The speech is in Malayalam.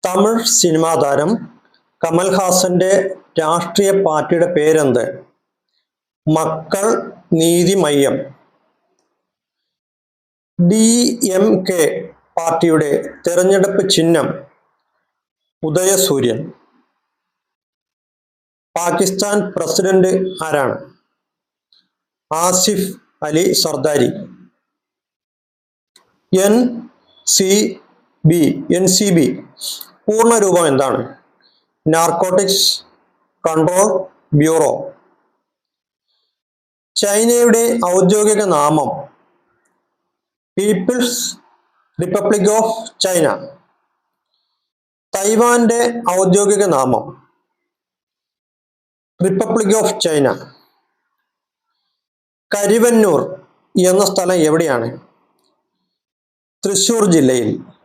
തമിഴ് സിനിമാ താരം കമൽഹാസന്റെ രാഷ്ട്രീയ പാർട്ടിയുടെ പേരെന്ത്? മക്കൾ നീതി മയ്യം. DMK പാർട്ടിയുടെ തെരഞ്ഞെടുപ്പ് ചിഹ്നം ഉദയസൂര്യൻ. പാകിസ്ഥാൻ പ്രസിഡന്റ് ആരാണ്? ആസിഫ് അലി സർദാരി. NCB പൂർണ്ണരൂപം എന്താണ്? Narcotics control bureau. ചൈനയുടെ ഔദ്യോഗിക നാമം പീപ്പിൾസ് റിപ്പബ്ലിക് ഓഫ് ചൈന. തൈവാന്റെ ഔദ്യോഗിക നാമം റിപ്പബ്ലിക് ഓഫ് ചൈന. കരിവന്നൂർ എന്ന സ്ഥലം എവിടെയാണ്? തൃശ്ശൂർ ജില്ലയിൽ.